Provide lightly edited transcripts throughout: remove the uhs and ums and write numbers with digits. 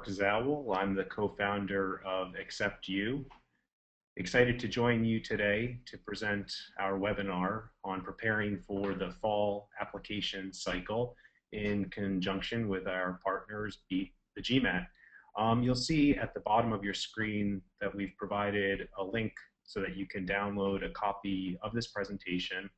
Zawel. I'm the co-founder of AcceptU. Excited to join you today to present our webinar on preparing for the fall application cycle in conjunction with our partners, Beat the GMAT. You'll see at the bottom of your screen that we've provided a link so that you can download a copy of this presentation.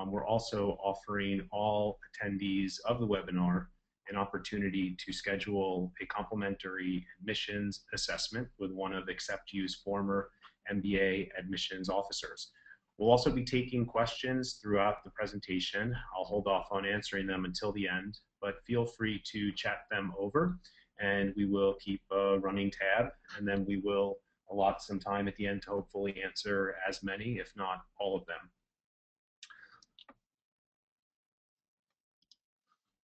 We're also offering all attendees of the webinar an opportunity to schedule a complimentary admissions assessment with one of AcceptU's former MBA admissions officers. We'll also be taking questions throughout the presentation. I'll hold off on answering them until the end, but feel free to chat them over and we will keep a running tab, and then we will allot some time at the end to hopefully answer as many, if not all of them.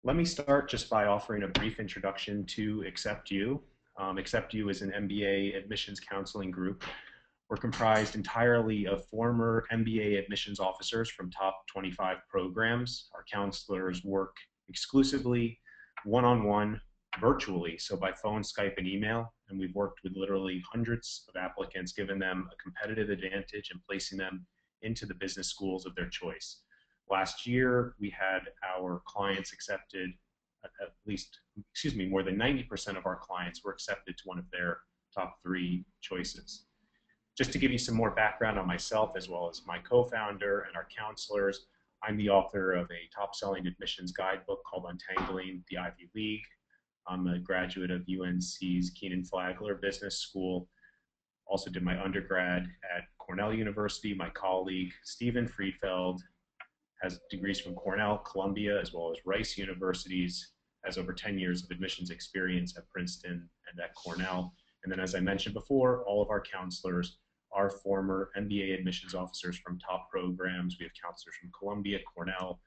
Let me start just by offering a brief introduction to AcceptU. AcceptU is an MBA admissions counseling group. We're comprised entirely of former MBA admissions officers from top 25 programs. Our counselors work exclusively one-on-one virtually, so by phone, Skype, and email, and we've worked with literally hundreds of applicants, giving them a competitive advantage and placing them into the business schools of their choice. Last year, we had our clients accepted, at least, more than 90% of our clients were accepted to one of their top 3 choices. Just to give you some more background on myself, as well as my co-founder and our counselors, I'm the author of a top-selling admissions guidebook called Untangling the Ivy League. I'm a graduate of UNC's Keenan Flagler Business School. Also did my undergrad at Cornell University. My colleague, Stephen Friedfeld, has degrees from Cornell, Columbia, as well as Rice Universities, has over 10 years of admissions experience at Princeton and at Cornell. And then, as I mentioned before, all of our counselors are former MBA admissions officers from top programs. We have counselors from Columbia, Cornell,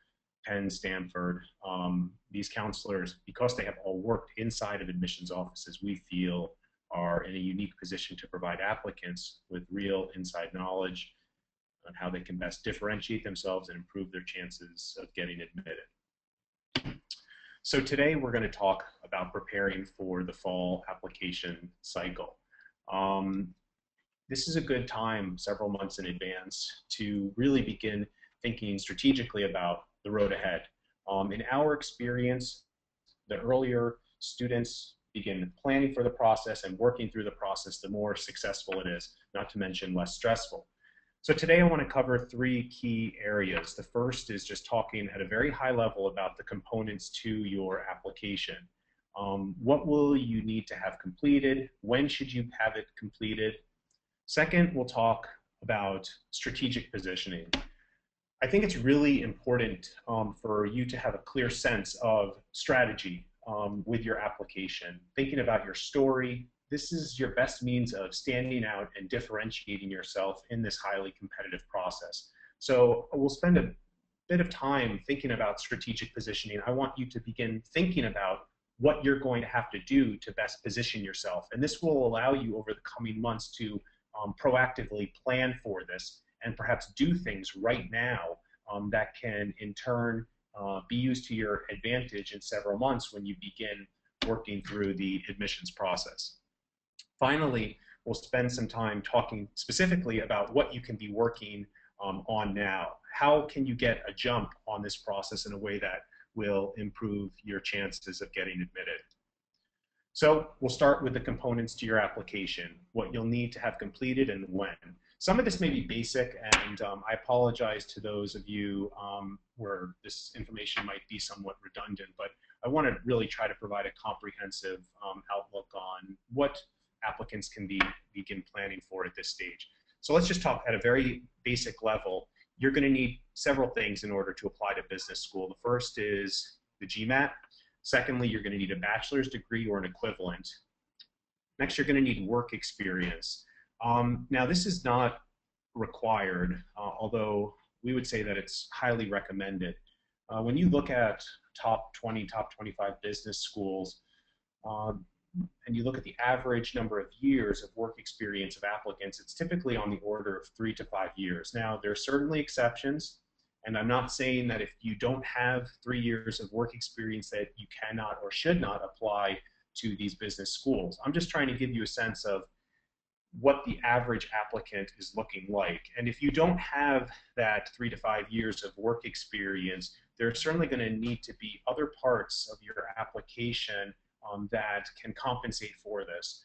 Penn, Stanford. These counselors, because they have all worked inside of admissions offices, we feel are in a unique position to provide applicants with real inside knowledge on how they can best differentiate themselves and improve their chances of getting admitted. So today we're going to talk about preparing for the fall application cycle. This is a good time, several months in advance, to really begin thinking strategically about the road ahead. In our experience, the earlier students begin planning for the process and working through the process, the more successful it is, not to mention less stressful. So today I want to cover 3 key areas. The first is just talking at a very high level about the components to your application. What will you need to have completed? When should you have it completed? Second, we'll talk about strategic positioning. I think it's really important for you to have a clear sense of strategy with your application, thinking about your story. This is your best means of standing out and differentiating yourself in this highly competitive process. So we'll spend a bit of time thinking about strategic positioning. I want you to begin thinking about what you're going to have to do to best position yourself. And this will allow you over the coming months to proactively plan for this and perhaps do things right now that can in turn be used to your advantage in several months when you begin working through the admissions process. Finally, we'll spend some time talking specifically about what you can be working on now. How can you get a jump on this process in a way that will improve your chances of getting admitted? So we'll start with the components to your application, what you'll need to have completed and when. Some of this may be basic, and I apologize to those of you where this information might be somewhat redundant, but I want to really try to provide a comprehensive outlook on what applicants can begin planning for at this stage. So let's just talk at a very basic level. You're going to need several things in order to apply to business school. The first is the GMAT. Secondly, you're going to need a bachelor's degree or an equivalent. Next, you're going to need work experience. Now, this is not required, although we would say that it's highly recommended. When you look at top 20, top 25 business schools, and you look at the average number of years of work experience of applicants, it's typically on the order of 3 to 5 years. Now, there are certainly exceptions, and I'm not saying that if you don't have 3 years of work experience that you cannot or should not apply to these business schools. I'm just trying to give you a sense of what the average applicant is looking like. And if you don't have that 3 to 5 years of work experience, there's certainly going to need to be other parts of your application that can compensate for this.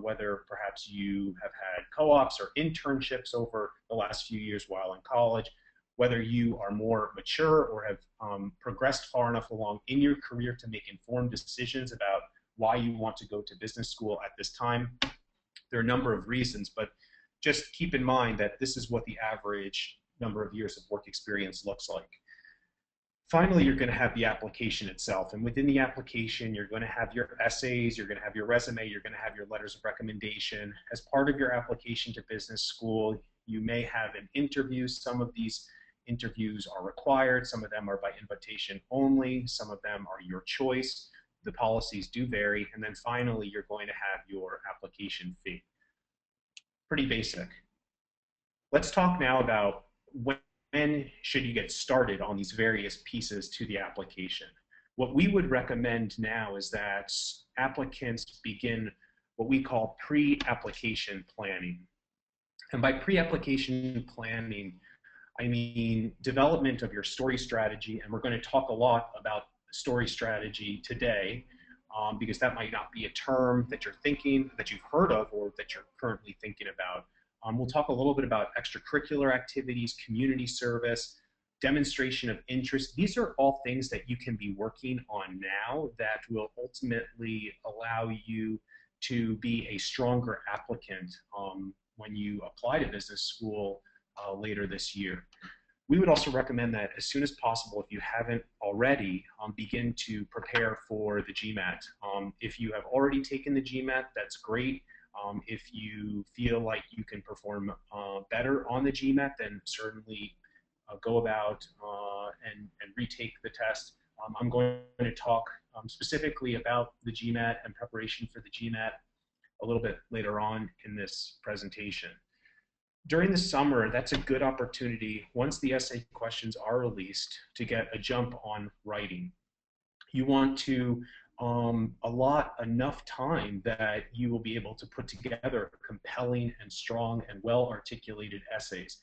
Whether perhaps you have had co-ops or internships over the last few years while in college, whether you are more mature or have progressed far enough along in your career to make informed decisions about why you want to go to business school at this time. There are a number of reasons, but just keep in mind that this is what the average number of years of work experience looks like. Finally, you're going to have the application itself. And within the application, you're going to have your essays, you're going to have your resume, you're going to have your letters of recommendation. As part of your application to business school, you may have an interview. Some of these interviews are required. Some of them are by invitation only. Some of them are your choice. The policies do vary. And then finally, you're going to have your application fee. Pretty basic. Let's talk now about when should you get started on these various pieces to the application. What we would recommend now is that applicants begin what we call pre-application planning. And by pre-application planning, I mean development of your story strategy, and we're going to talk a lot about story strategy today, because that might not be a term that you're thinking, that you've heard of, or that you're currently thinking about. We'll talk a little bit about extracurricular activities, community service, demonstration of interest. These are all things that you can be working on now that will ultimately allow you to be a stronger applicant when you apply to business school later this year. We would also recommend that as soon as possible, if you haven't already, begin to prepare for the GMAT. If you have already taken the GMAT, that's great. If you feel like you can perform better on the GMAT, then certainly go about and retake the test. I'm going to talk specifically about the GMAT and preparation for the GMAT a little bit later on in this presentation. During the summer, that's a good opportunity, once the essay questions are released, to get a jump on writing. You want to allot enough time that you will be able to put together compelling and strong and well-articulated essays.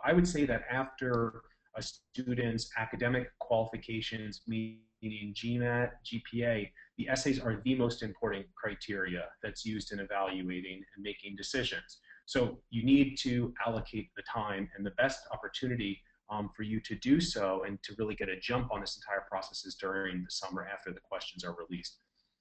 I would say that after a student's academic qualifications, meaning GMAT, GPA, the essays are the most important criteria that's used in evaluating and making decisions. So you need to allocate the time, and the best opportunity for you to do so and to really get a jump on this entire process is during the summer after the questions are released.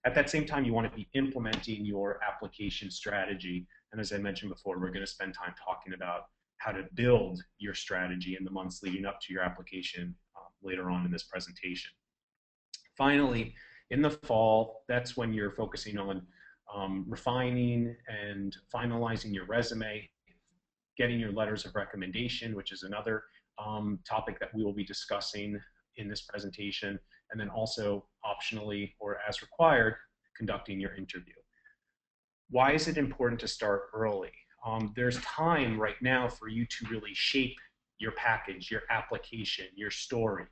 At that same time, you want to be implementing your application strategy. And as I mentioned before, we're going to spend time talking about how to build your strategy in the months leading up to your application later on in this presentation. Finally, in the fall, that's when you're focusing on refining and finalizing your resume, getting your letters of recommendation, which is another topic that we will be discussing in this presentation, and then also optionally or as required, conducting your interview. Why is it important to start early? There's time right now for you to really shape your package, your application, your story.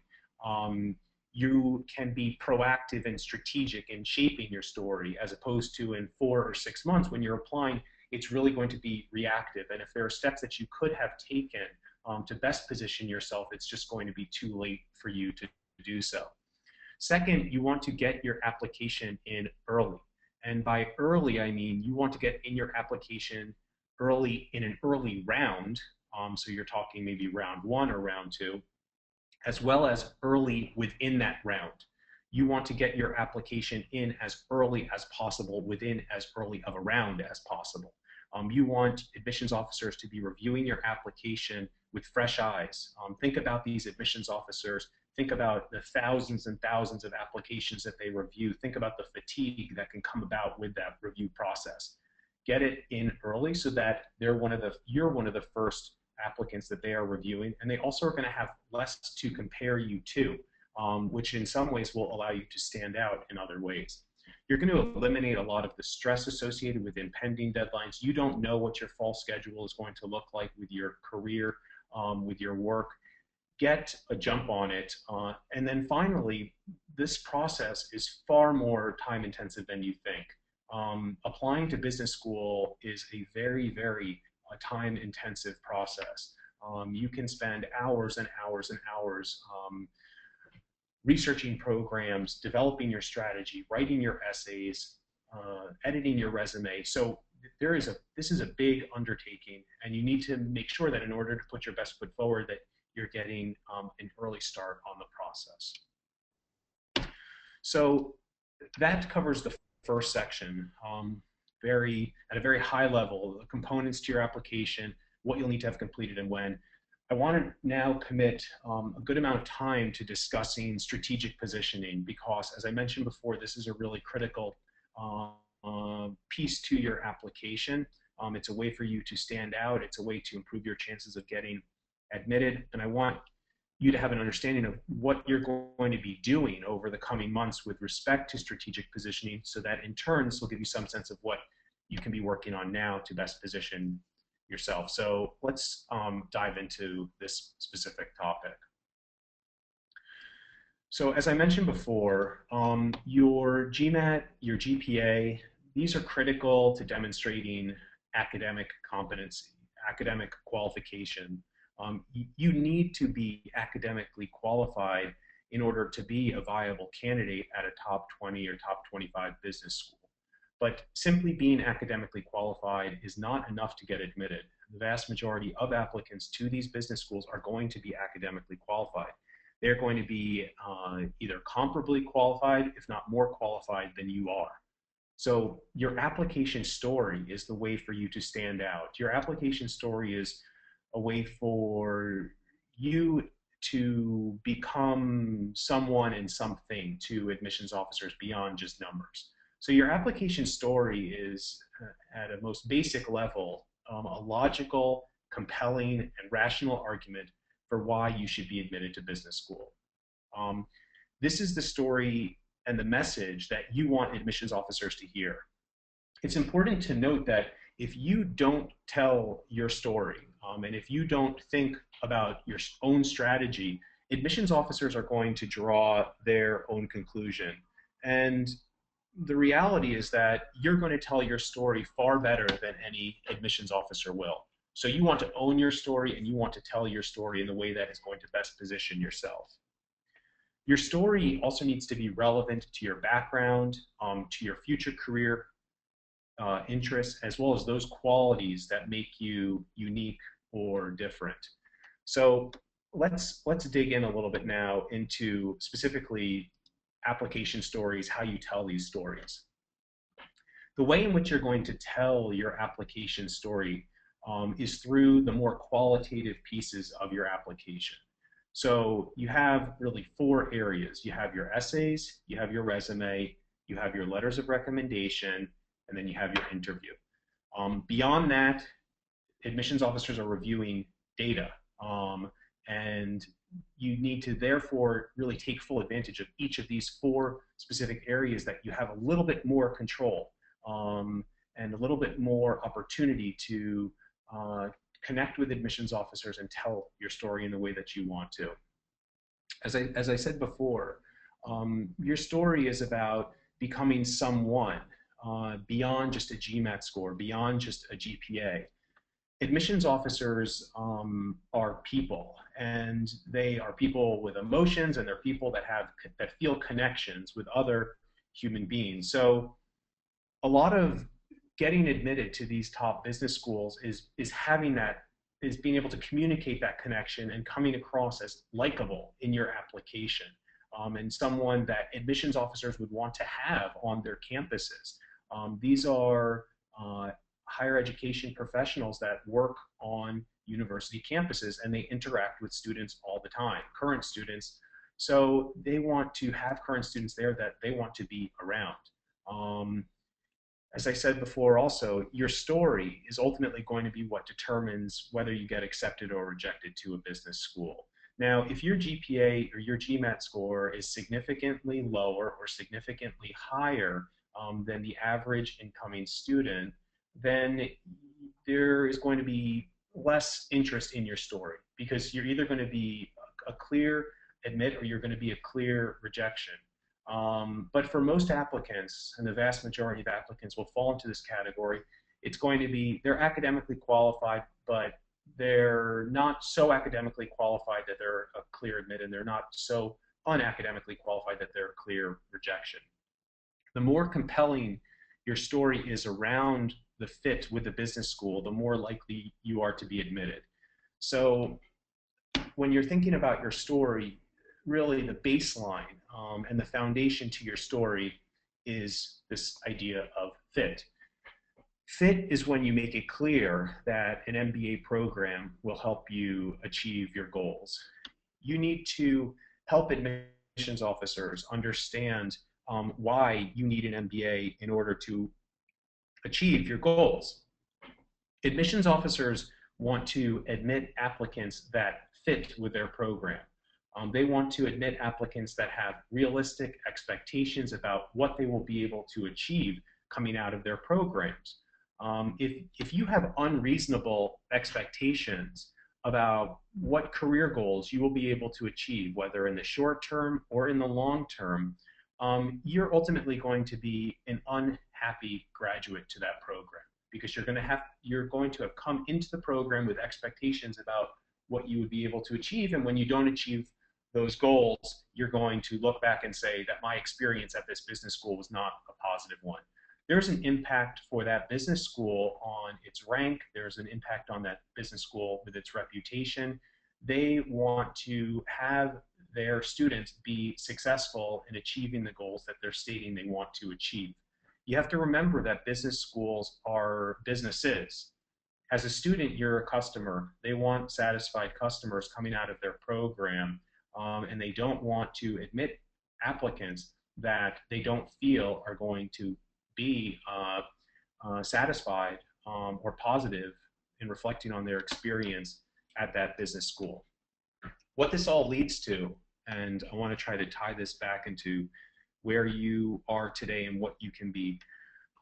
You can be proactive and strategic in shaping your story, as opposed to in 4 or 6 months when you're applying, it's really going to be reactive. And if there are steps that you could have taken to best position yourself, it's just going to be too late for you to do so. Second, you want to get your application in early. And by early, I mean you want to get in your application early in an early round. So you're talking maybe round 1 or round 2, as well as early within that round. You want to get your application in as early as possible within as early of a round as possible. You want admissions officers to be reviewing your application with fresh eyes. Think about these admissions officers. Think about the thousands and thousands of applications that they review. Think about the fatigue that can come about with that review process. Get it in early so that you're one of the first applicants that they are reviewing, and they also are going to have less to compare you to, which in some ways will allow you to stand out in other ways. You're going to eliminate a lot of the stress associated with impending deadlines. You don't know what your fall schedule is going to look like with your career, with your work. get a jump on it. And then finally, this process is far more time intensive than you think. Applying to business school is a very, very time intensive process. You can spend hours and hours and hours researching programs, developing your strategy, writing your essays, editing your resume. So this is a big undertaking, and you need to make sure that in order to put your best foot forward, that you're getting an early start on the process. So that covers the first section, at a very high level, the components to your application, what you'll need to have completed and when. I want to now commit a good amount of time to discussing strategic positioning because, as I mentioned before, this is a really critical piece to your application. It's a way for you to stand out. It's a way to improve your chances of getting admitted. And I want you to have an understanding of what you're going to be doing over the coming months with respect to strategic positioning, so that in turn, this will give you some sense of what you can be working on now to best position yourself. So let's dive into this specific topic. So as I mentioned before, your GMAT, your GPA, these are critical to demonstrating academic competency, academic qualification. You need to be academically qualified in order to be a viable candidate at a top 20 or top 25 business school. But simply being academically qualified is not enough to get admitted. The vast majority of applicants to these business schools are going to be academically qualified. They're going to be either comparably qualified, if not more qualified than you are. So your application story is the way for you to stand out. Your application story is a way for you to become someone and something to admissions officers beyond just numbers. So your application story is, at a most basic level, a logical, compelling, and rational argument for why you should be admitted to business school. This is the story and the message that you want admissions officers to hear. It's important to note that if you don't tell your story, and if you don't think about your own strategy, admissions officers are going to draw their own conclusion. And the reality is that you're going to tell your story far better than any admissions officer will. So you want to own your story, and you want to tell your story in the way that is going to best position yourself. Your story also needs to be relevant to your background, to your future career interests, as well as those qualities that make you unique or different. So let's dig in a little bit now into specifically application stories, how you tell these stories. The way in which you're going to tell your application story is through the more qualitative pieces of your application. So you have really 4 areas. You have your essays, you have your resume, you have your letters of recommendation, and then you have your interview. Beyond that, admissions officers are reviewing data, and you need to therefore really take full advantage of each of these 4 specific areas that you have a little bit more control and a little bit more opportunity to connect with admissions officers and tell your story in the way that you want to. As I said before, your story is about becoming someone beyond just a GMAT score, beyond just a GPA. Admissions officers are people, and they are people with emotions, and they're people that feel connections with other human beings. So a lot of getting admitted to these top business schools is being able to communicate that connection and coming across as likable in your application, and someone that admissions officers would want to have on their campuses. These are higher education professionals that work on university campuses, and they interact with students all the time, current students. So they want to have current students there that they want to be around. As I said before also, your story is ultimately going to be what determines whether you get accepted or rejected to a business school. Now, if your GPA or your GMAT score is significantly lower or significantly higher than the average incoming student, then there is going to be less interest in your story, because you're either going to be a clear admit or you're going to be a clear rejection. But for most applicants, and the vast majority of applicants will fall into this category, it's going to be they're academically qualified, but they're not so academically qualified that they're a clear admit, and they're not so unacademically qualified that they're a clear rejection. The more compelling your story is around the fit with the business school, the more likely you are to be admitted. So when you're thinking about your story, really the baseline and the foundation to your story is this idea of fit. Fit is when you make it clear that an MBA program will help you achieve your goals. You need to help admissions officers understand why you need an MBA in order to achieve your goals. Admissions officers want to admit applicants that fit with their program. They want to admit applicants that have realistic expectations about what they will be able to achieve coming out of their programs. If you have unreasonable expectations about what career goals you will be able to achieve, whether in the short term or in the long term, you're ultimately going to be an unhappy graduate to that program, because you're going to have come into the program with expectations about what you would be able to achieve, and when you don't achieve those goals, you're going to look back and say that my experience at this business school was not a positive one. There's an impact for that business school on its rank. There's an impact on that business school with its reputation. They want to have their students be successful in achieving the goals that they're stating they want to achieve. You have to remember that business schools are businesses. As a student, you're a customer. They want satisfied customers coming out of their program, and they don't want to admit applicants that they don't feel are going to be satisfied or positive in reflecting on their experience at that business school. What this all leads to, and I want to try to tie this back into where you are today and what you can be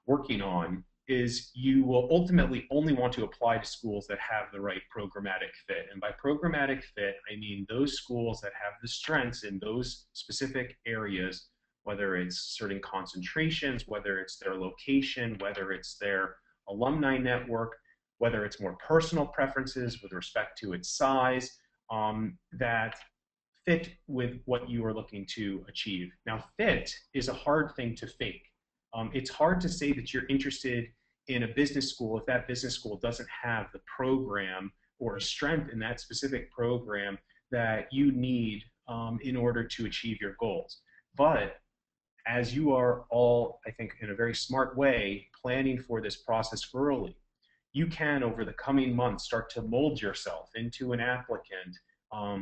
working on, is you will ultimately only want to apply to schools that have the right programmatic fit. And by programmatic fit, I mean those schools that have the strengths in those specific areas, whether it's certain concentrations, whether it's their location, whether it's their alumni network, whether it's more personal preferences with respect to its size, that fit with what you are looking to achieve. Now, fit is a hard thing to fake. It's hard to say that you're interested in a business school if that business school doesn't have the program or a strength in that specific program that you need in order to achieve your goals. But as you are all, I think, in a very smart way, planning for this process early, you can, over the coming months, start to mold yourself into an applicant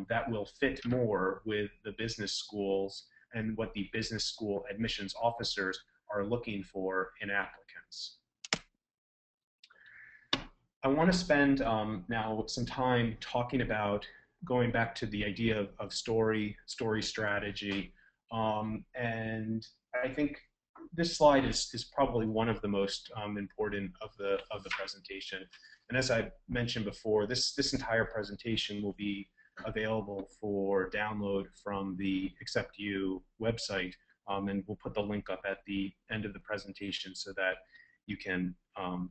that will fit more with the business schools and what the business school admissions officers are looking for in applicants. I want to spend now some time talking about going back to the idea of story strategy. And I think this slide is probably one of the most important of the presentation. And as I mentioned before, this entire presentation will be available for download from the AcceptU website, and we'll put the link up at the end of the presentation so that you can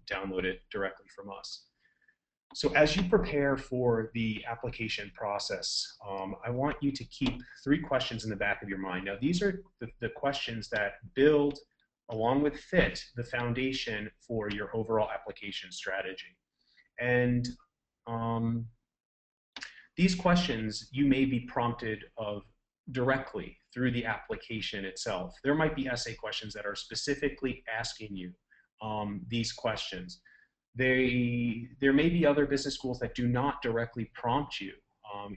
download it directly from us. So as you prepare for the application process, I want you to keep 3 questions in the back of your mind. Now, these are the questions that build, along with fit, the foundation for your overall application strategy. And these questions you may be prompted of directly through the application itself. There might be essay questions that are specifically asking you these questions. There may be other business schools that do not directly prompt you,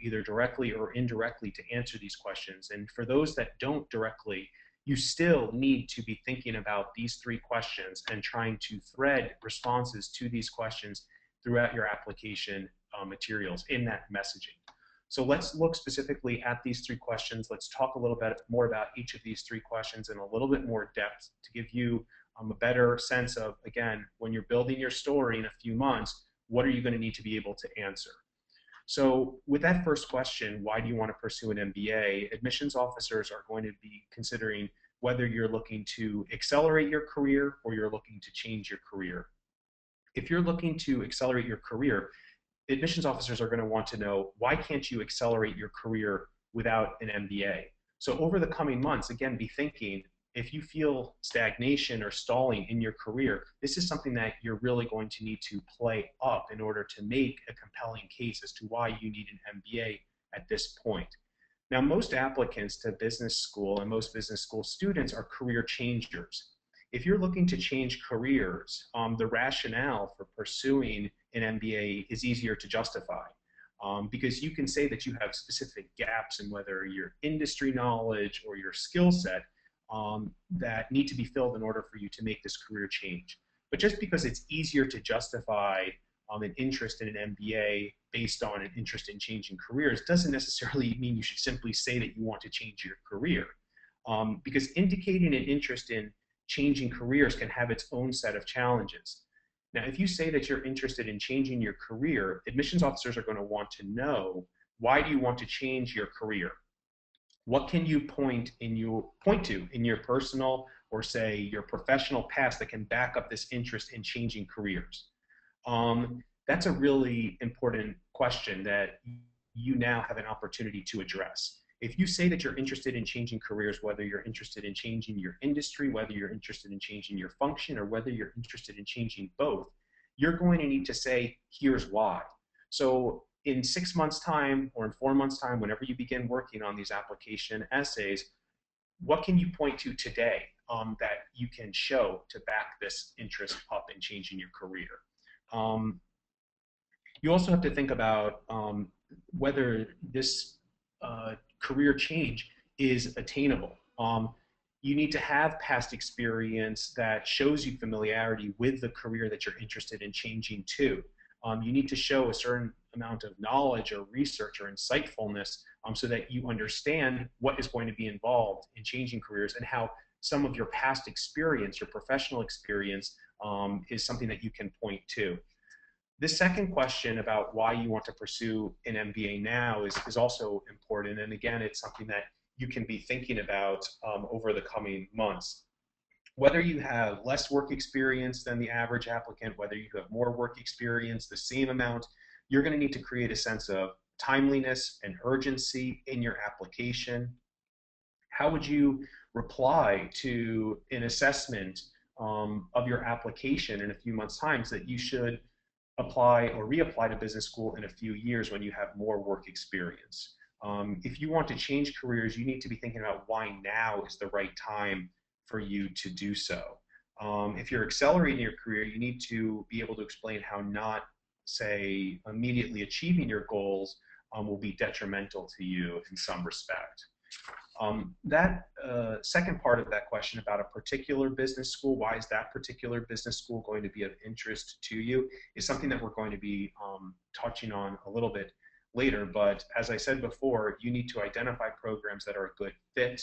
either directly or indirectly, to answer these questions. And for those that don't directly, you still need to be thinking about these 3 questions and trying to thread responses to these questions throughout your application materials in that messaging. So let's look specifically at these 3 questions. Let's talk a little bit more about each of these 3 questions in a little bit more depth to give you a better sense of, again, when you're building your story in a few months, what are you going to need to be able to answer? So with that first question, why do you want to pursue an MBA? Admissions officers are going to be considering whether you're looking to accelerate your career or you're looking to change your career. If you're looking to accelerate your career, admissions officers are going to want to know, why can't you accelerate your career without an MBA? So over the coming months, again, be thinking, if you feel stagnation or stalling in your career, this is something that you're really going to need to play up in order to make a compelling case as to why you need an MBA at this point. Now, most applicants to business school and most business school students are career changers. If you're looking to change careers, the rationale for pursuing an MBA is easier to justify, because you can say that you have specific gaps in whether your industry knowledge or your skill set that need to be filled in order for you to make this career change. But just because it's easier to justify an interest in an MBA based on an interest in changing careers doesn't necessarily mean you should simply say that you want to change your career. Because indicating an interest in changing careers can have its own set of challenges. Now, if you say that you're interested in changing your career, admissions officers are going to want to know, why do you want to change your career? What can you point to in your personal or say your professional past that can back up this interest in changing careers? That's a really important question that you now have an opportunity to address. If you say that you're interested in changing careers, whether you're interested in changing your industry, whether you're interested in changing your function, or whether you're interested in changing both, you're going to need to say, here's why. So in 6 months' time or in 4 months' time, whenever you begin working on these application essays, what can you point to today that you can show to back this interest up in changing your career? You also have to think about whether this career change is attainable. You need to have past experience that shows you familiarity with the career that you're interested in changing to. You need to show a certain amount of knowledge or research or insightfulness so that you understand what is going to be involved in changing careers and how some of your past experience, your professional experience, is something that you can point to. The second question about why you want to pursue an MBA now is also important. And again, it's something that you can be thinking about over the coming months. Whether you have less work experience than the average applicant, whether you have more work experience, the same amount, you're going to need to create a sense of timeliness and urgency in your application. How would you reply to an assessment of your application in a few months' time so that you should apply or reapply to business school in a few years when you have more work experience? If you want to change careers, you need to be thinking about why now is the right time for you to do so. If you're accelerating your career, you need to be able to explain how not, say, immediately achieving your goals will be detrimental to you in some respect. That second part of that question about a particular business school, why is that particular business school going to be of interest to you, is something that we're going to be touching on a little bit later. But as I said before, you need to identify programs that are a good fit.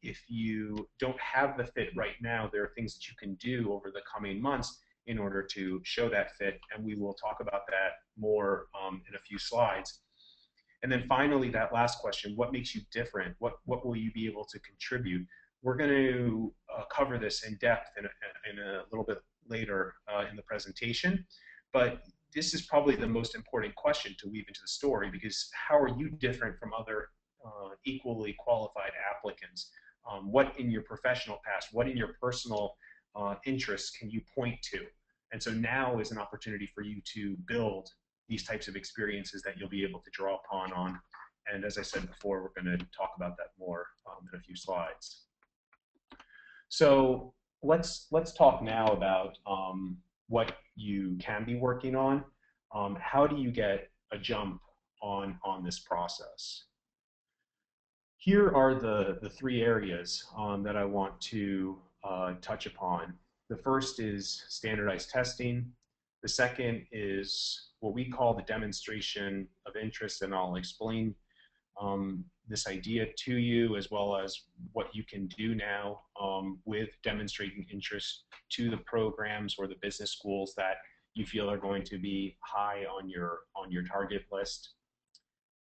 If you don't have the fit right now, there are things that you can do over the coming months in order to show that fit, and we will talk about that more in a few slides. And then finally, that last question, what makes you different? What will you be able to contribute? We're going to cover this in depth in a little bit later in the presentation, but this is probably the most important question to weave into the story, because how are you different from other equally qualified applicants? What in your professional past, what in your personal interests can you point to? And so now is an opportunity for you to build these types of experiences that you'll be able to draw upon on. And as I said before, we're going to talk about that more in a few slides. So let's talk now about what you can be working on. How do you get a jump on this process? Here are the three areas that I want to touch upon. The first is standardized testing. The second is what we call the demonstration of interest, and I'll explain this idea to you, as well as what you can do now with demonstrating interest to the programs or the business schools that you feel are going to be high on your target list.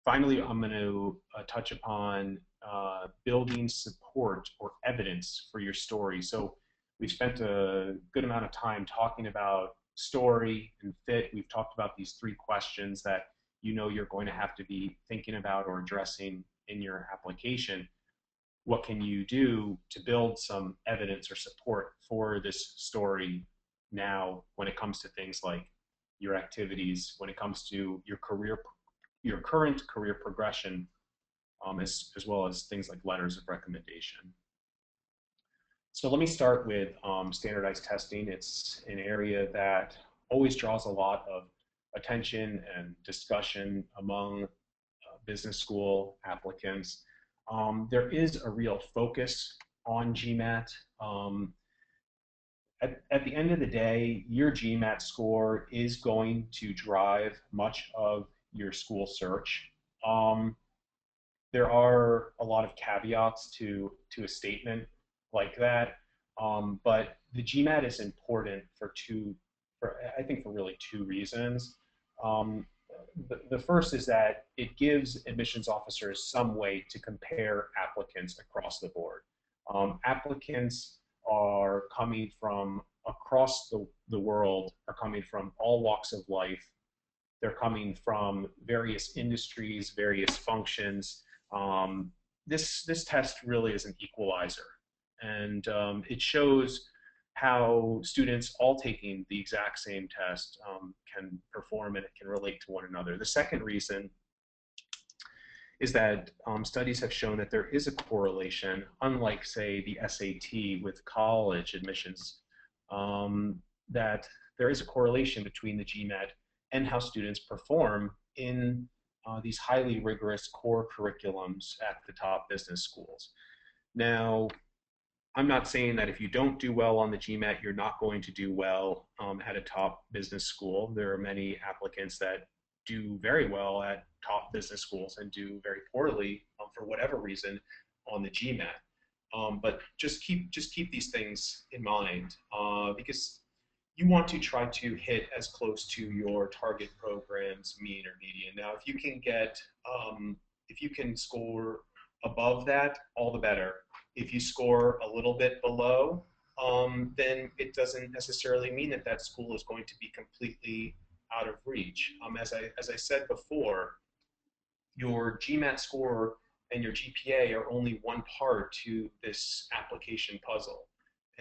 Finally, I'm going to touch upon building support or evidence for your story. So we've spent a good amount of time talking about story and fit. We've talked about these three questions that you know you're going to have to be thinking about or addressing in your application. What can you do to build some evidence or support for this story now when it comes to things like your activities, when it comes to your career, your current career progression, as well as things like letters of recommendation. So let me start with standardized testing. It's an area that always draws a lot of attention and discussion among business school applicants. There is a real focus on GMAT. At the end of the day, your GMAT score is going to drive much of your school search. There are a lot of caveats to a statement like that, but the GMAT is important I think for really two reasons. The first is that it gives admissions officers some way to compare applicants across the board. Applicants are coming from across the world, are coming from all walks of life. They're coming from various industries, various functions. This test really is an equalizer, and it shows how students all taking the exact same test can perform, and it can relate to one another. The second reason is that studies have shown that there is a correlation, unlike, say, the SAT with college admissions, that there is a correlation between the GMAT and how students perform in these highly rigorous core curriculums at the top business schools. Now, I'm not saying that if you don't do well on the GMAT, you're not going to do well at a top business school. There are many applicants that do very well at top business schools and do very poorly for whatever reason on the GMAT. But just keep these things in mind because you want to try to hit as close to your target program's mean or median. Now, if you can score above that, all the better. If you score a little bit below, then it doesn't necessarily mean that that school is going to be completely out of reach. As I said before, your GMAT score and your GPA are only one part to this application puzzle.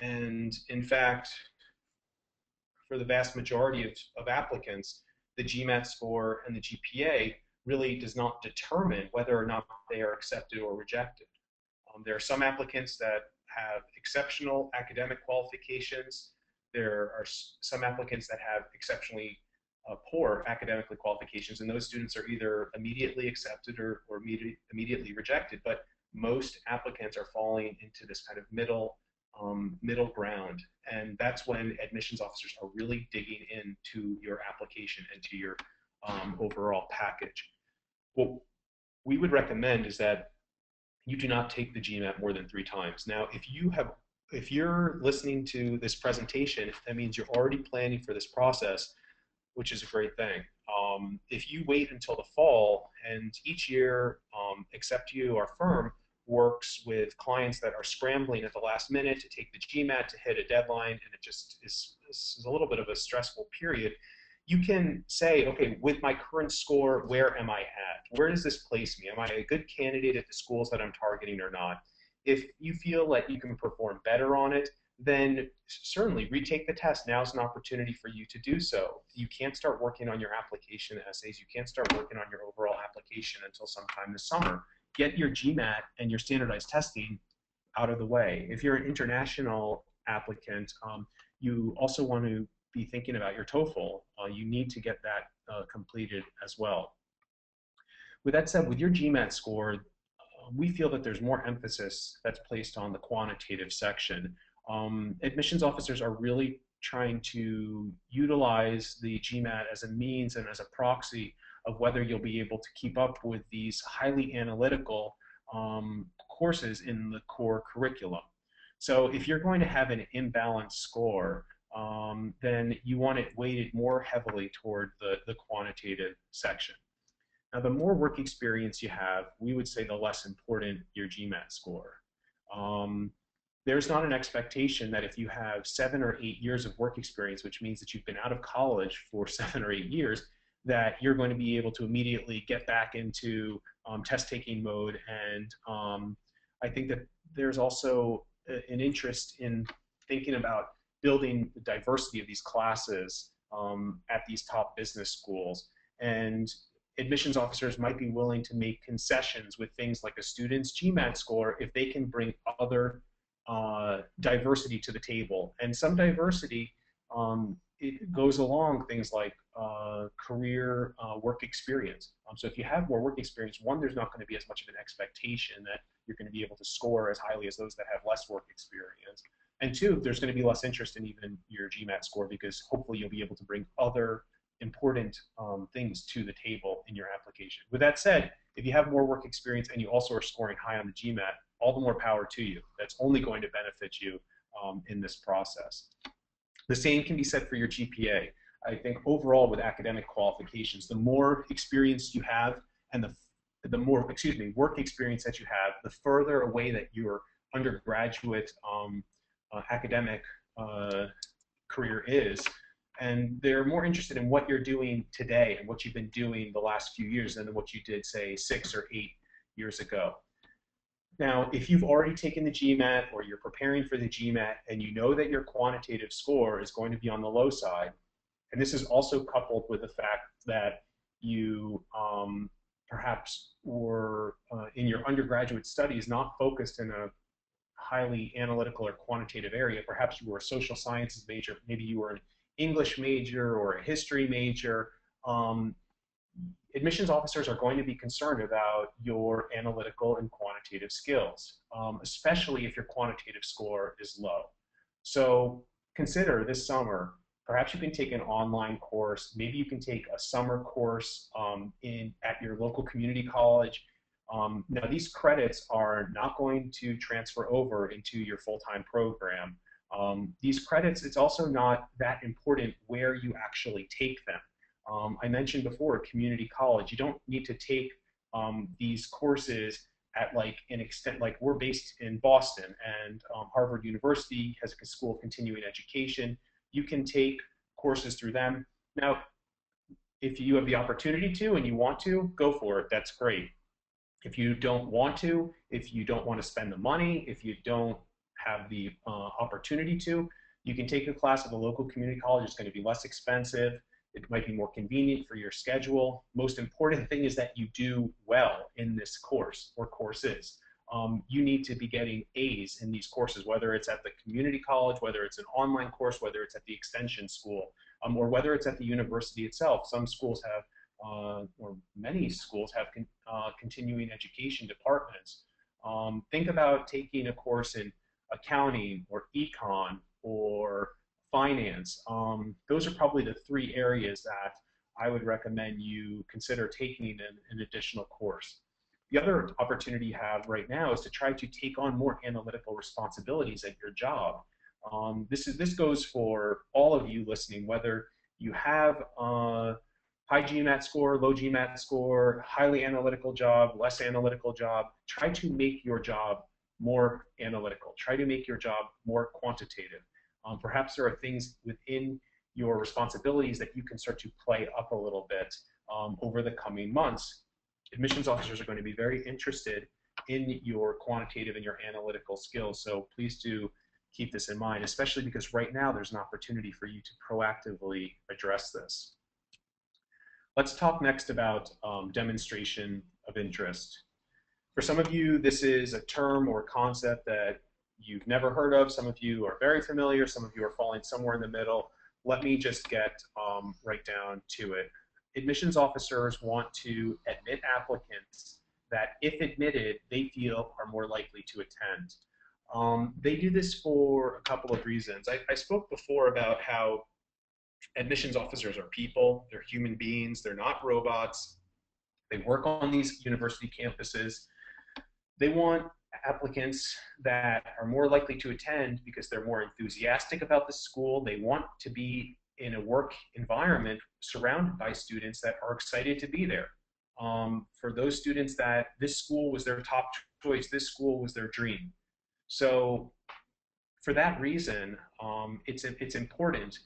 And in fact, for the vast majority of applicants, the GMAT score and the GPA really does not determine whether or not they are accepted or rejected. There are some applicants that have exceptional academic qualifications. There are some applicants that have exceptionally poor academically qualifications, and those students are either immediately accepted or immediately rejected. But most applicants are falling into this kind of middle ground, and that's when admissions officers are really digging into your application and to your overall package. What we would recommend is that you do not take the GMAT more than 3 times. Now, if you're listening to this presentation, that means you're already planning for this process, which is a great thing. If you wait until the fall, and each year AcceptU, our firm, works with clients that are scrambling at the last minute to take the GMAT to hit a deadline, and it just is a little bit of a stressful period. You can say, okay, with my current score, where am I at? Where does this place me? Am I a good candidate at the schools that I'm targeting or not? If you feel like you can perform better on it, then certainly retake the test. Now's an opportunity for you to do so. You can't start working on your application essays. You can't start working on your overall application until sometime this summer. Get your GMAT and your standardized testing out of the way. If you're an international applicant, you also want to be thinking about your TOEFL. You need to get that completed as well. With that said, with your GMAT score, we feel that there's more emphasis that's placed on the quantitative section. Admissions officers are really trying to utilize the GMAT as a means and as a proxy of whether you'll be able to keep up with these highly analytical courses in the core curriculum. So if you're going to have an imbalanced score, then you want it weighted more heavily toward the quantitative section. Now, the more work experience you have, we would say the less important your GMAT score. There's not an expectation that if you have 7 or 8 years of work experience, which means that you've been out of college for 7 or 8 years, that you're going to be able to immediately get back into test-taking mode. And I think that there's also an interest in thinking about building the diversity of these classes at these top business schools. And admissions officers might be willing to make concessions with things like a student's GMAT score if they can bring other diversity to the table. And some diversity, it goes along things like career work experience. So if you have more work experience, one, there's not going to be as much of an expectation that you're going to be able to score as highly as those that have less work experience. And two, there's going to be less interest in even your GMAT score because hopefully you'll be able to bring other important things to the table in your application. With that said, if you have more work experience and you also are scoring high on the GMAT, all the more power to you. That's only going to benefit you in this process. The same can be said for your GPA. I think overall with academic qualifications, the more experience you have and the more, work experience that you have, the further away that your undergraduate academic career is, and they're more interested in what you're doing today and what you've been doing the last few years than what you did, say, 6 or 8 years ago. Now, if you've already taken the GMAT or you're preparing for the GMAT and you know that your quantitative score is going to be on the low side, and this is also coupled with the fact that you perhaps were in your undergraduate studies not focused in a highly analytical or quantitative area, perhaps you were a social sciences major, maybe you were an English major or a history major, admissions officers are going to be concerned about your analytical and quantitative skills, especially if your quantitative score is low. So consider this summer, perhaps you can take an online course, maybe you can take a summer course at your local community college. Now these credits are not going to transfer over into your full-time program. These credits, it's also not that important where you actually take them. I mentioned before, community college, you don't need to take these courses at like an extent, like we're based in Boston and Harvard University has a school of continuing education. You can take courses through them. Now, if you have the opportunity to and you want to, go for it, that's great. If you don't want to, if you don't want to spend the money, if you don't have the opportunity to, you can take a class at a local community college. It's going to be less expensive. It might be more convenient for your schedule. Most important thing is that you do well in this course or courses. You need to be getting A's in these courses, whether it's at the community college, whether it's an online course, whether it's at the extension school, or whether it's at the university itself. Some schools have, or many schools have continuing education departments. Think about taking a course in accounting or econ or finance. Those are probably the 3 areas that I would recommend you consider taking an additional course. The other opportunity you have right now is to try to take on more analytical responsibilities at your job. This goes for all of you listening, whether you have high GMAT score, low GMAT score, highly analytical job, less analytical job. Try to make your job more analytical. Try to make your job more quantitative. Perhaps there are things within your responsibilities that you can start to play up a little bit over the coming months. Admissions officers are going to be very interested in your quantitative and your analytical skills, so please do keep this in mind, especially because right now there's an opportunity for you to proactively address this. Let's talk next about demonstration of interest. For some of you, this is a term or concept that you've never heard of. Some of you are very familiar. Some of you are falling somewhere in the middle. Let me just get right down to it. Admissions officers want to admit applicants that, if admitted, they feel are more likely to attend. They do this for a couple of reasons. I spoke before about how admissions officers are people. They're human beings. They're not robots. They work on these university campuses. They want applicants that are more likely to attend because they're more enthusiastic about the school. They want to be in a work environment surrounded by students that are excited to be there. For those students that this school was their top choice, this school was their dream. So for that reason, it's important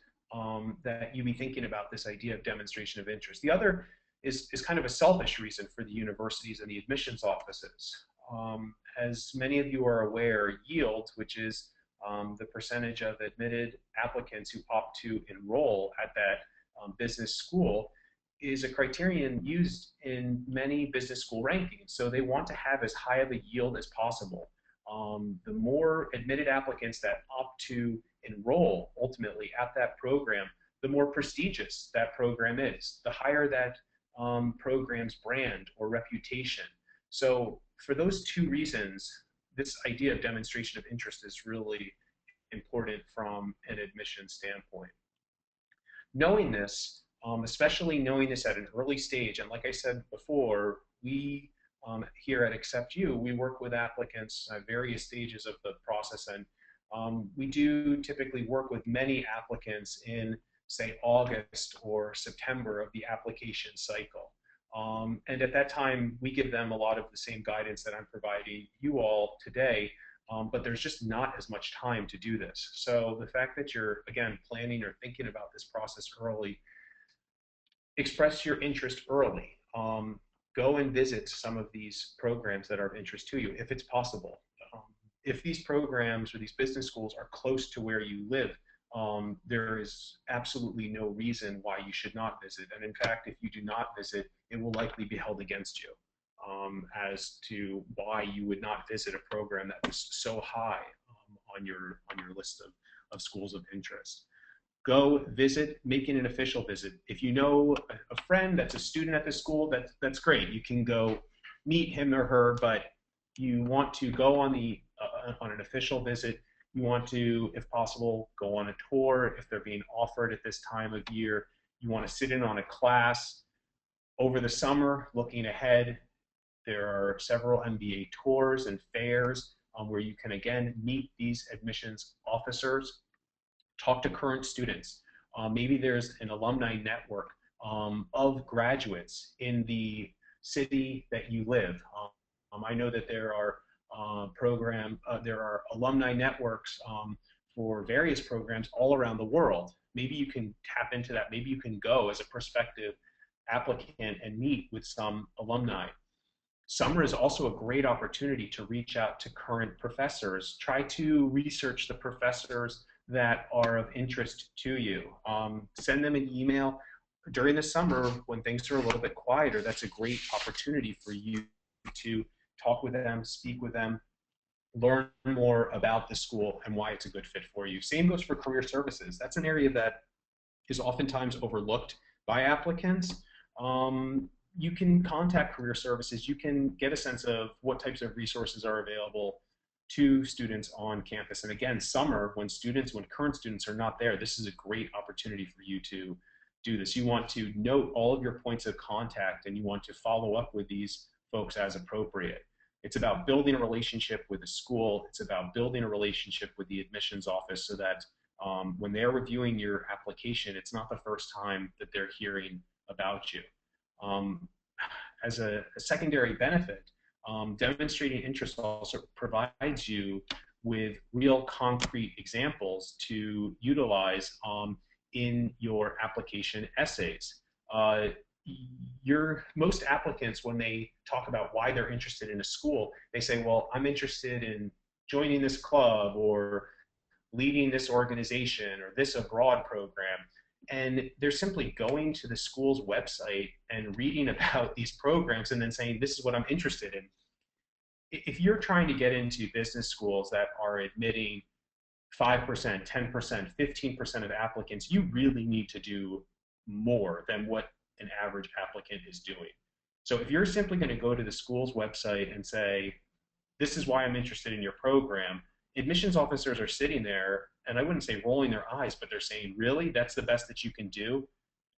that you be thinking about this idea of demonstration of interest. The other is kind of a selfish reason for the universities and the admissions offices. As many of you are aware, yield, which is the percentage of admitted applicants who opt to enroll at that business school, is a criterion used in many business school rankings. So they want to have as high of a yield as possible. The more admitted applicants that opt to enroll ultimately at that program, the more prestigious that program is, the higher that program's brand or reputation. So for those two reasons, this idea of demonstration of interest is really important from an admission standpoint. Knowing this, especially knowing this at an early stage, and like I said before, we here at AcceptU, we work with applicants at various stages of the process, and we do typically work with many applicants in, say, August or September of the application cycle. And at that time, we give them a lot of the same guidance that I'm providing you all today, but there's just not as much time to do this. So the fact that you're, again, planning or thinking about this process early, express your interest early. Go and visit some of these programs that are of interest to you, if it's possible. If these programs or these business schools are close to where you live, there is absolutely no reason why you should not visit. And in fact, if you do not visit, it will likely be held against you as to why you would not visit a program that was so high on your list of schools of interest. Go visit, making an official visit. If you know a friend that's a student at the school, that's great. You can go meet him or her, but you want to go on an official visit. You want to, if possible, go on a tour if they're being offered at this time of year. You want to sit in on a class. Over the summer, looking ahead, there are several MBA tours and fairs where you can, again, meet these admissions officers, talk to current students. Maybe there's an alumni network of graduates in the city that you live. I know that there are there are alumni networks for various programs all around the world. Maybe you can tap into that. Maybe you can go as a prospective applicant and meet with some alumni. Summer is also a great opportunity to reach out to current professors. Try to research the professors that are of interest to you. Send them an email. During the summer, when things are a little bit quieter, that's a great opportunity for you to talk with them, speak with them, learn more about the school and why it's a good fit for you. Same goes for career services. That's an area that is oftentimes overlooked by applicants. You can contact career services. You can get a sense of what types of resources are available to students on campus. And again, summer, when current students are not there, this is a great opportunity for you to do this. You want to note all of your points of contact and you want to follow up with these folks as appropriate. It's about building a relationship with the school. It's about building a relationship with the admissions office so that when they're reviewing your application, it's not the first time that they're hearing about you. As a secondary benefit, demonstrating interest also provides you with real concrete examples to utilize in your application essays. Most applicants, when they talk about why they're interested in a school, they say, well, I'm interested in joining this club or leading this organization or this abroad program. And they're simply going to the school's website and reading about these programs and then saying, this is what I'm interested in. If you're trying to get into business schools that are admitting 5%, 10%, 15% of applicants, you really need to do more than what an average applicant is doing. So if you're simply going to go to the school's website and say, this is why I'm interested in your program, admissions officers are sitting there, and I wouldn't say rolling their eyes, but they're saying, really, that's the best that you can do?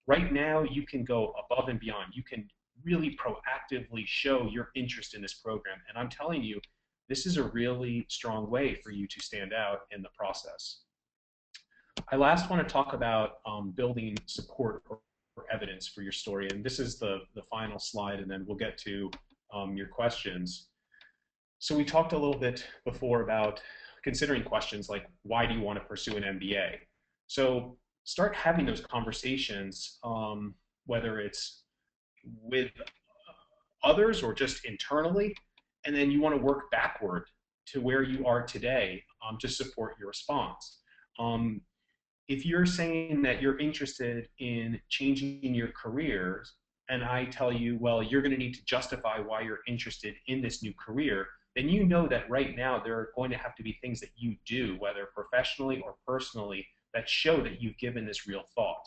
Right now, you can go above and beyond. You can really proactively show your interest in this program. And I'm telling you, this is a really strong way for you to stand out in the process. I last want to talk about building support or evidence for your story. And this is the final slide, and then we'll get to your questions. So we talked a little bit before about considering questions like, why do you want to pursue an MBA? So start having those conversations, whether it's with others or just internally, and then you want to work backward to where you are today to support your response. If you're saying that you're interested in changing your careers, and I tell you, well, you're going to need to justify why you're interested in this new career, then you know that right now there are going to have to be things that you do, whether professionally or personally, that show that you've given this real thought.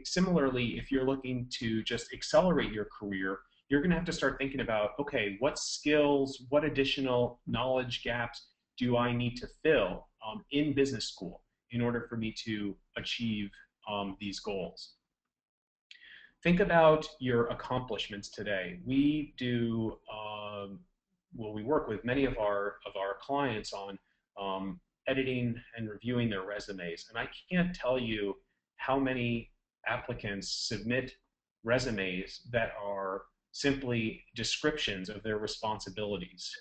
Similarly, if you're looking to just accelerate your career, you're going to have to start thinking about, okay, what skills, what additional knowledge gaps do I need to fill in business school in order for me to achieve these goals? Think about your accomplishments today. We do, well, we work with many of our clients on editing and reviewing their resumes, and I can't tell you how many applicants submit resumes that are simply descriptions of their responsibilities.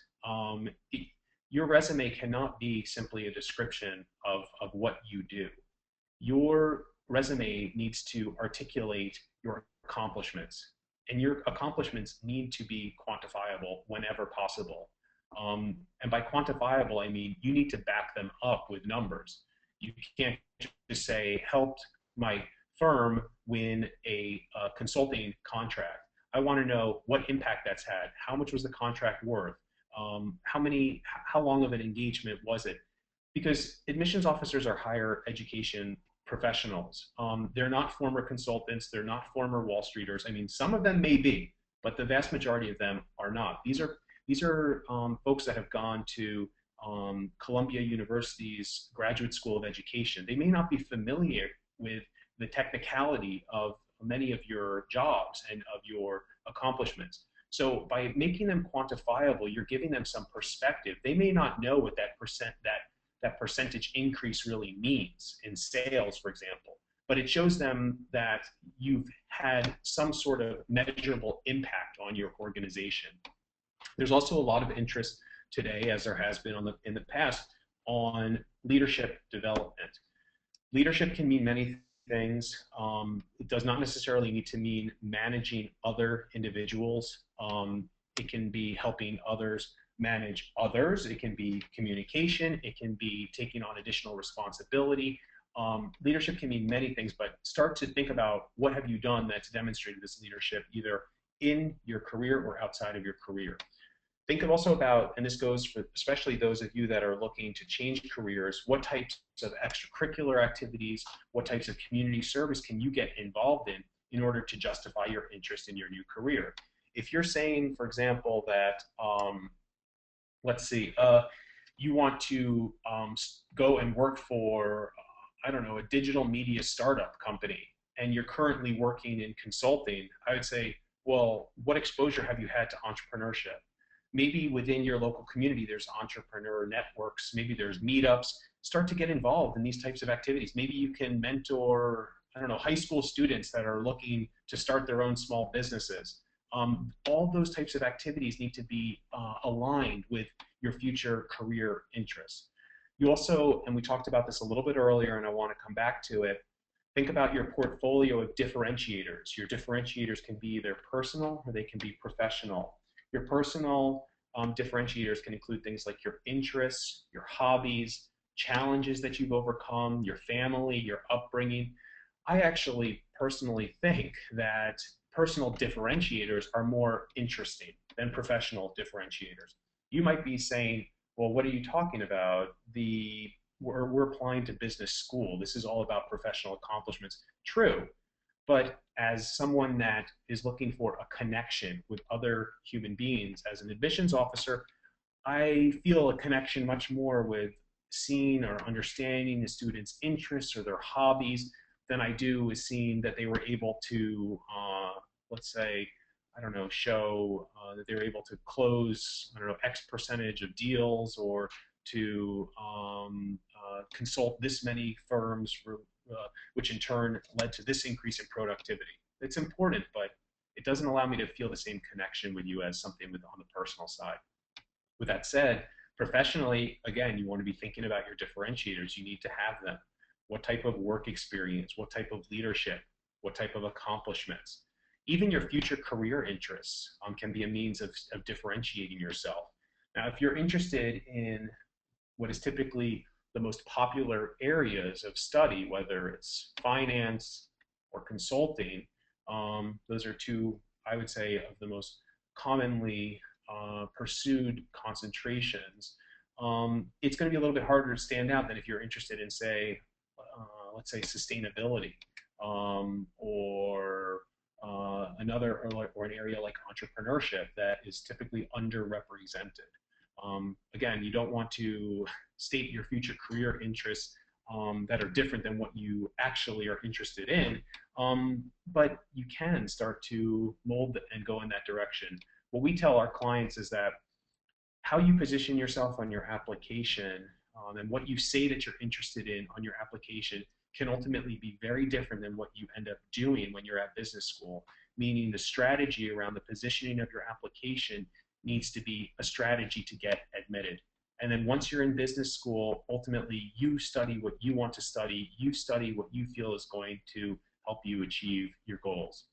Your resume cannot be simply a description of what you do. Your resume needs to articulate your accomplishments, and your accomplishments need to be quantifiable whenever possible. And by quantifiable, I mean you need to back them up with numbers. You can't just say, helped my firm win a consulting contract. I want to know what impact that's had. How much was the contract worth? How long of an engagement was it? Because admissions officers are higher education professionals. They're not former consultants. They're not former Wall Streeters. I mean, some of them may be, but the vast majority of them are not. These are folks that have gone to Columbia University's Graduate School of Education. They may not be familiar with the technicality of many of your jobs and of your accomplishments. So by making them quantifiable, you're giving them some perspective. They may not know what that percentage increase really means in sales, for example, but it shows them that you've had some sort of measurable impact on your organization. There's also a lot of interest today, as there has been in the past, on leadership development. Leadership can mean many things. It does not necessarily need to mean managing other individuals. It can be helping others manage others. It can be communication. It can be taking on additional responsibility. Leadership can mean many things, but start to think about what have you done that's demonstrated this leadership either in your career or outside of your career. Think also about, and this goes for especially those of you that are looking to change careers, what types of extracurricular activities, what types of community service can you get involved in order to justify your interest in your new career? If you're saying, for example, that, let's see, you want to go and work for, I don't know, a digital media startup company, and you're currently working in consulting, I would say, well, what exposure have you had to entrepreneurship? Maybe within your local community, there's entrepreneur networks, maybe there's meetups. Start to get involved in these types of activities. Maybe you can mentor, I don't know, high school students that are looking to start their own small businesses. All those types of activities need to be aligned with your future career interests. You also, and we talked about this a little bit earlier, and I want to come back to it, think about your portfolio of differentiators. Your differentiators can be either personal or they can be professional. Your personal differentiators can include things like your interests, your hobbies, challenges that you've overcome, your family, your upbringing. I actually personally think that personal differentiators are more interesting than professional differentiators. You might be saying, well, what are you talking about? We're applying to business school. This is all about professional accomplishments. True, but as someone that is looking for a connection with other human beings, as an admissions officer, I feel a connection much more with seeing or understanding the students' interests or their hobbies than I do with seeing that they were able to, let's say, I don't know, show that they're able to close, I don't know, X percentage of deals, or to consult this many firms, for, which in turn led to this increase in productivity. It's important, but it doesn't allow me to feel the same connection with you as something on the personal side. With that said, professionally, again, you want to be thinking about your differentiators. You need to have them. What type of work experience? What type of leadership? What type of accomplishments? Even your future career interests can be a means of differentiating yourself. Now, if you're interested in what is typically the most popular areas of study, whether it's finance or consulting, those are two, I would say, of the most commonly pursued concentrations. It's going to be a little bit harder to stand out than if you're interested in, say, let's say sustainability, or another, or an area like entrepreneurship that is typically underrepresented. Again, you don't want to state your future career interests that are different than what you actually are interested in, but you can start to mold and go in that direction. What we tell our clients is that how you position yourself on your application, and what you say that you're interested in on your application can ultimately be very different than what you end up doing when you're at business school, meaning the strategy around the positioning of your application needs to be a strategy to get admitted. And then once you're in business school, ultimately you study what you want to study, you study what you feel is going to help you achieve your goals.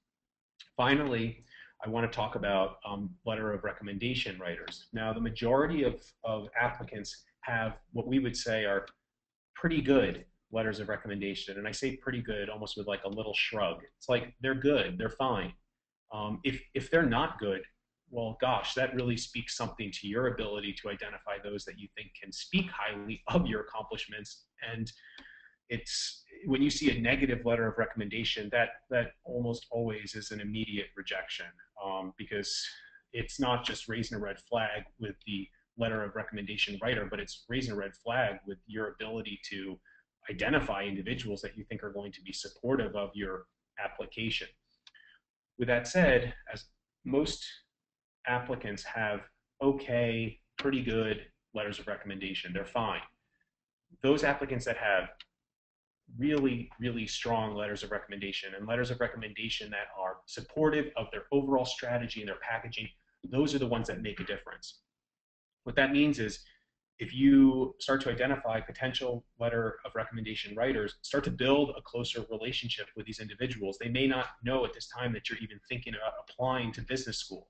Finally, I want to talk about letter of recommendation writers. Now, the majority of applicants have what we would say are pretty good letters of recommendation. And I say pretty good almost with like a little shrug. It's like they're good, they're fine. If they're not good, well, gosh, that really speaks something to your ability to identify those that you think can speak highly of your accomplishments. And it's when you see a negative letter of recommendation, that almost always is an immediate rejection, because it's not just raising a red flag with the letter of recommendation writer, but it's raising a red flag with your ability to identify individuals that you think are going to be supportive of your application. With that said, as most applicants have okay, pretty good letters of recommendation, they're fine. Those applicants that have really, really strong letters of recommendation, and letters of recommendation that are supportive of their overall strategy and their packaging, those are the ones that make a difference. What that means is if you start to identify potential letter of recommendation writers, start to build a closer relationship with these individuals. They may not know at this time that you're even thinking about applying to business school.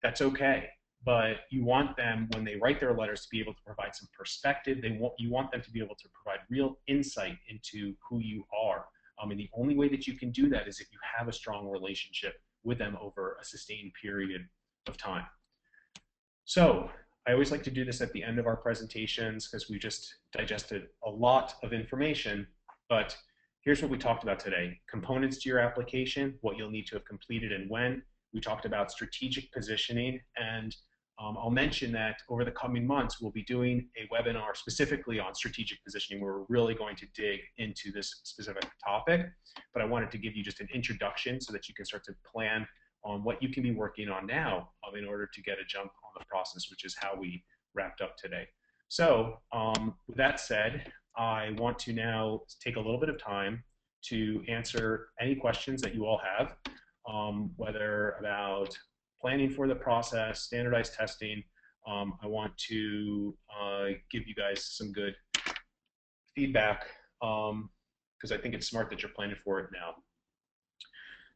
That's okay. But you want them, when they write their letters, to be able to provide some perspective. You want them to be able to provide real insight into who you are. And the only way that you can do that is if you have a strong relationship with them over a sustained period of time. So I always like to do this at the end of our presentations because we just digested a lot of information, but here's what we talked about today. Components to your application, what you'll need to have completed and when. We talked about strategic positioning, and I'll mention that over the coming months, we'll be doing a webinar specifically on strategic positioning where we're really going to dig into this specific topic. But I wanted to give you just an introduction so that you can start to plan on what you can be working on now in order to get a jump on the process, which is how we wrapped up today. So with that said, I want to now take a little bit of time to answer any questions that you all have, whether about planning for the process, standardized testing. I want to give you guys some good feedback because I think it's smart that you're planning for it now.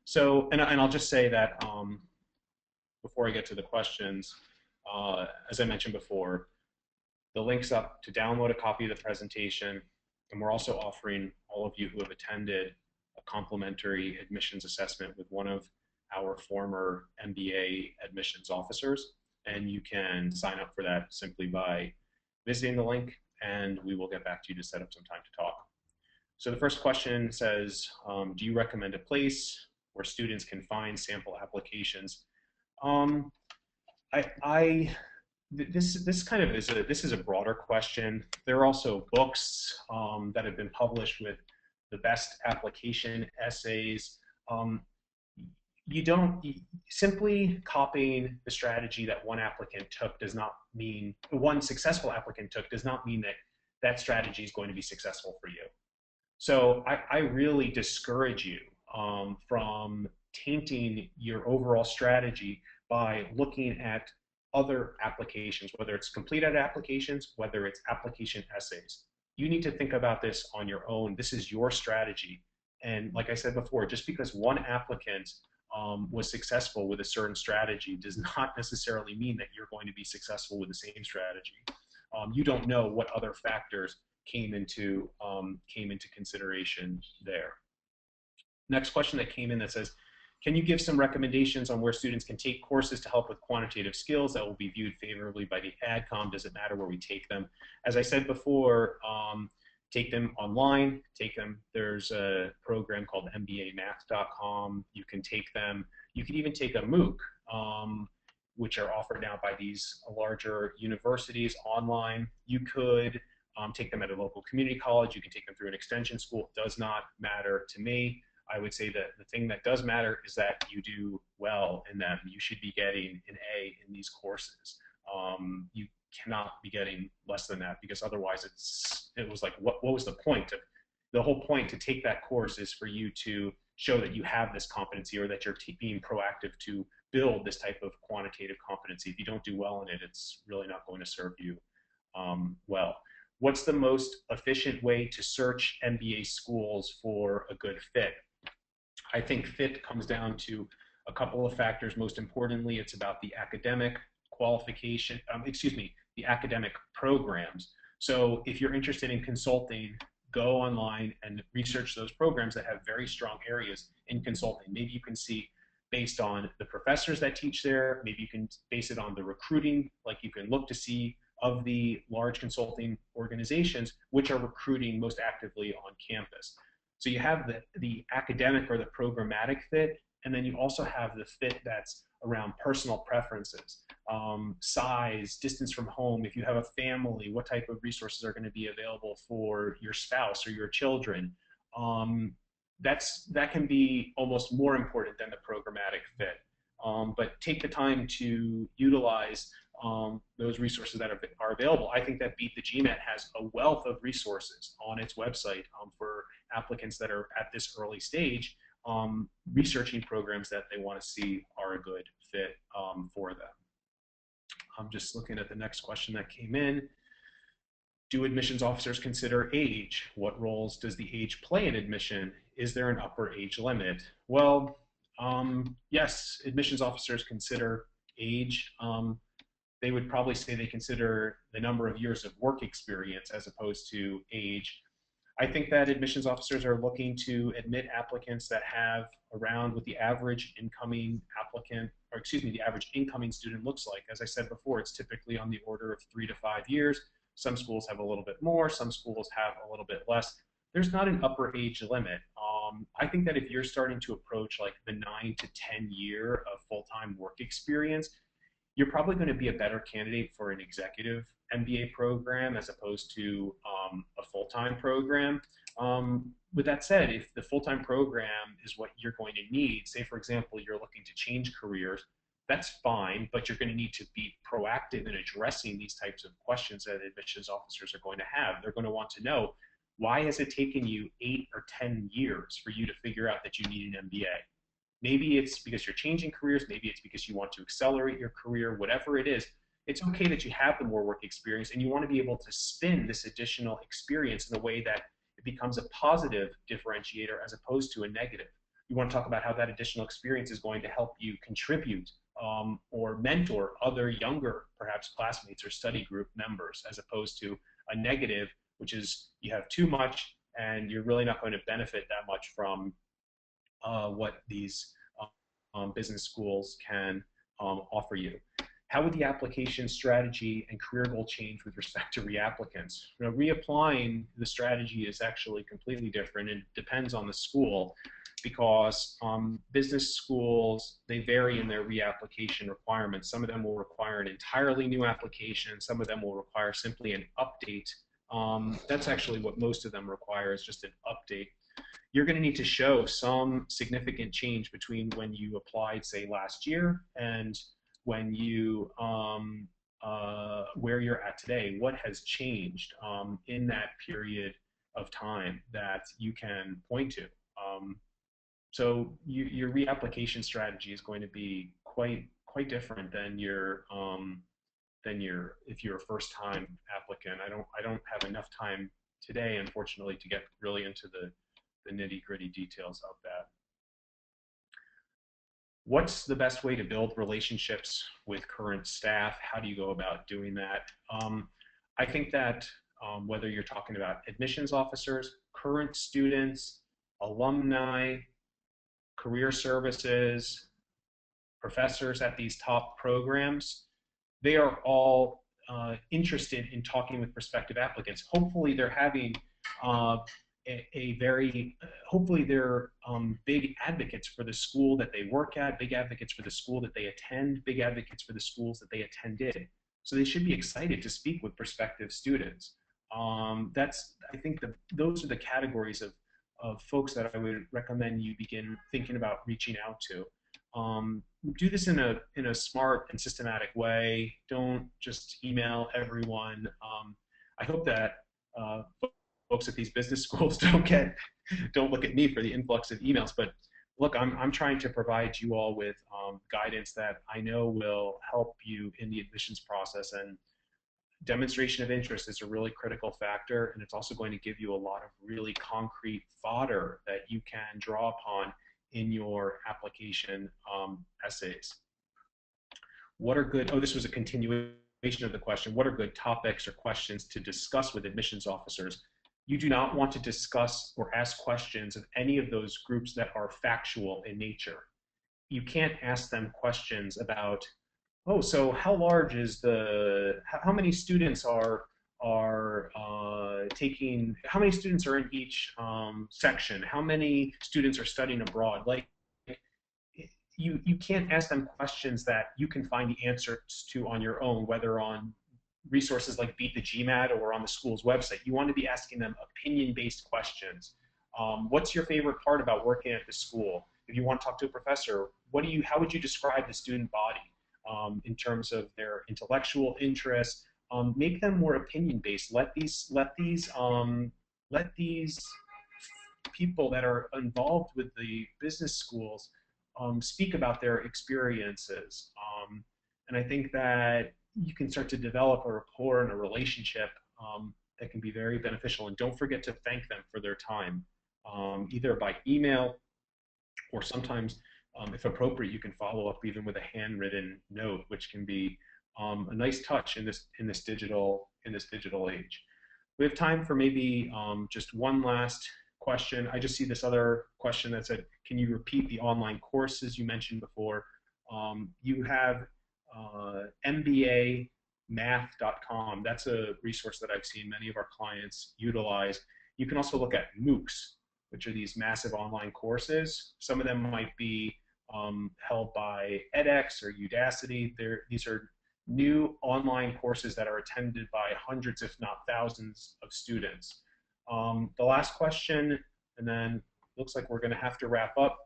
So, and I'll just say that before I get to the questions, as I mentioned before, the link's up to download a copy of the presentation, and we're also offering all of you who have attended a complimentary admissions assessment with one of our former MBA admissions officers, and you can sign up for that simply by visiting the link, and we will get back to you to set up some time to talk. So the first question says, do you recommend a place where students can find sample applications? This kind of is a broader question. There are also books that have been published with the best application essays. you don't simply copying the strategy that one applicant took does not mean one successful applicant took does not mean that that strategy is going to be successful for you. So I really discourage you from tainting your overall strategy by looking at other applications, whether it's completed applications, whether it's application essays. You need to think about this on your own. This is your strategy. And like I said before, just because one applicant was successful with a certain strategy does not necessarily mean that you're going to be successful with the same strategy. You don't know what other factors came into consideration there. Next question that came in that says, can you give some recommendations on where students can take courses to help with quantitative skills that will be viewed favorably by the AdCom? Does it matter where we take them? As I said before, take them online, take them, there's a program called mbamath.com. You can take them, you can even take a MOOC, which are offered now by these larger universities online. You could take them at a local community college. You can take them through an extension school. It does not matter to me. I would say that the thing that does matter is that you do well in them. You should be getting an A in these courses. You cannot be getting less than that, because otherwise it was like, what was the point of, the whole point to take that course is for you to show that you have this competency, or that you're being proactive to build this type of quantitative competency. If you don't do well in it, it's really not going to serve you well. What's the most efficient way to search MBA schools for a good fit? I think fit comes down to a couple of factors. Most importantly, it's about the academic qualification, the academic programs. So if you're interested in consulting, go online and research those programs that have very strong areas in consulting. Maybe you can see based on the professors that teach there, maybe you can base it on the recruiting, like you can look to see of the large consulting organizations which are recruiting most actively on campus. So you have the academic or the programmatic fit, and then you also have the fit that's around personal preferences, size, distance from home. If you have a family, what type of resources are going to be available for your spouse or your children? That can be almost more important than the programmatic fit. But take the time to utilize those resources that are available. I think that Beat the GMAT has a wealth of resources on its website for applicants that are at this early stage, researching programs that they want to see are a good fit for them. I'm just looking at the next question that came in. Do admissions officers consider age? What roles does the age play in admission? Is there an upper age limit? Well, yes, admissions officers consider age. They would probably say they consider the number of years of work experience as opposed to age. I think that admissions officers are looking to admit applicants that have around what the average incoming applicant, or excuse me, the average incoming student looks like. As I said before, it's typically on the order of 3 to 5 years. Some schools have a little bit more, some schools have a little bit less. There's not an upper age limit. I think that if you're starting to approach like the 9 to 10 year of full-time work experience, you're probably going to be a better candidate for an executive MBA program as opposed to a full-time program. With that said, if the full-time program is what you're going to need, say for example, you're looking to change careers, that's fine, but you're going to need to be proactive in addressing these types of questions that admissions officers are going to have. They're going to want to know, why has it taken you 8 or 10 years for you to figure out that you need an MBA? Maybe it's because you're changing careers, maybe it's because you want to accelerate your career, whatever it is. It's okay that you have the more work experience, and you want to be able to spin this additional experience in a way that it becomes a positive differentiator as opposed to a negative. You want to talk about how that additional experience is going to help you contribute or mentor other younger, perhaps classmates or study group members, as opposed to a negative, which is you have too much and you're really not going to benefit that much from what these business schools can offer you. How would the application strategy and career goal change with respect to reapplicants? You know, reapplying, the strategy is actually completely different. It depends on the school, because business schools, they vary in their reapplication requirements. Some of them will require an entirely new application. Some of them will require simply an update. That's actually what most of them require, is just an update. you're going to need to show some significant change between when you applied, say, last year and when you where you're at today. What has changed in that period of time that you can point to? So your reapplication strategy is going to be quite different than your if you're a first time applicant. I don't have enough time today, unfortunately, to get really into the nitty gritty details of that. What's the best way to build relationships with current staff? How do you go about doing that? I think that whether you're talking about admissions officers, current students, alumni, career services, professors at these top programs, they are all interested in talking with prospective applicants. Hopefully they're having hopefully they're big advocates for the school that they work at, big advocates for the school that they attend, big advocates for the schools that they attended. So they should be excited to speak with prospective students. I think those are the categories of folks that I would recommend you begin thinking about reaching out to. Do this in a smart and systematic way. Don't just email everyone. I hope that folks at these business schools don't look at me for the influx of emails. But look, I'm trying to provide you all with guidance that I know will help you in the admissions process. And demonstration of interest is a really critical factor, and it's also going to give you a lot of really concrete fodder that you can draw upon in your application essays. What are good, this was a continuation of the question, what are good topics or questions to discuss with admissions officers? You do not want to discuss or ask questions of any of those groups that are factual in nature. You can't ask them questions about, oh, so how large is how many students are taking, how many students are in each section? How many students are studying abroad? Like, you can't ask them questions that you can find the answers to on your own, whether on resources like Beat the GMAT or on the school's website. You want to be asking them opinion-based questions. What's your favorite part about working at the school? If you want to talk to a professor, how would you describe the student body in terms of their intellectual interests? Make them more opinion-based. Let these people that are involved with the business schools speak about their experiences. And I think that you can start to develop a rapport and a relationship that can be very beneficial. And don't forget to thank them for their time, either by email or sometimes, if appropriate, you can follow up even with a handwritten note, which can be a nice touch in this digital age. We have time for maybe just one last question. I just see this other question that said, can you repeat the online courses you mentioned before? You have MBAmath.com. That's a resource that I've seen many of our clients utilize. You can also look at MOOCs, which are these massive online courses. Some of them might be held by edX or Udacity. These are new online courses that are attended by hundreds, if not thousands, of students. The last question, and then looks like we're going to have to wrap up.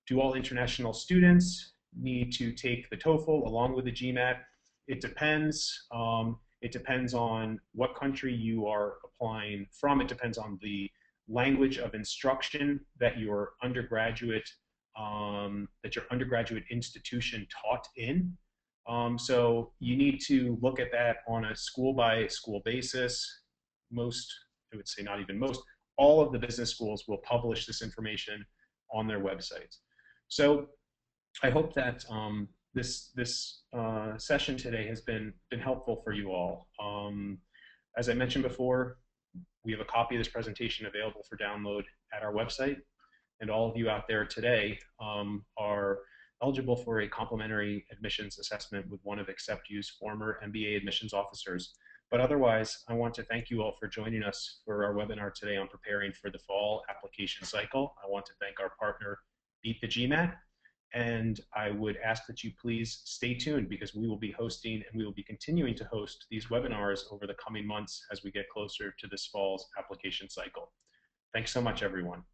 Do all international students need to take the TOEFL along with the GMAT? It depends. It depends on what country you are applying from. It depends on the language of instruction that your undergraduate institution taught in. So you need to look at that on a school by school basis. Most, I would say not even most, all of the business schools will publish this information on their websites. So I hope that this session today has been helpful for you all. As I mentioned before, we have a copy of this presentation available for download at our website, and all of you out there today are eligible for a complimentary admissions assessment with one of AcceptU's former MBA admissions officers. But otherwise, I want to thank you all for joining us for our webinar today on preparing for the fall application cycle. I want to thank our partner, Beat the GMAT, and I would ask that you please stay tuned, because we will be hosting and we will be continuing to host these webinars over the coming months as we get closer to this fall's application cycle. Thanks so much, everyone.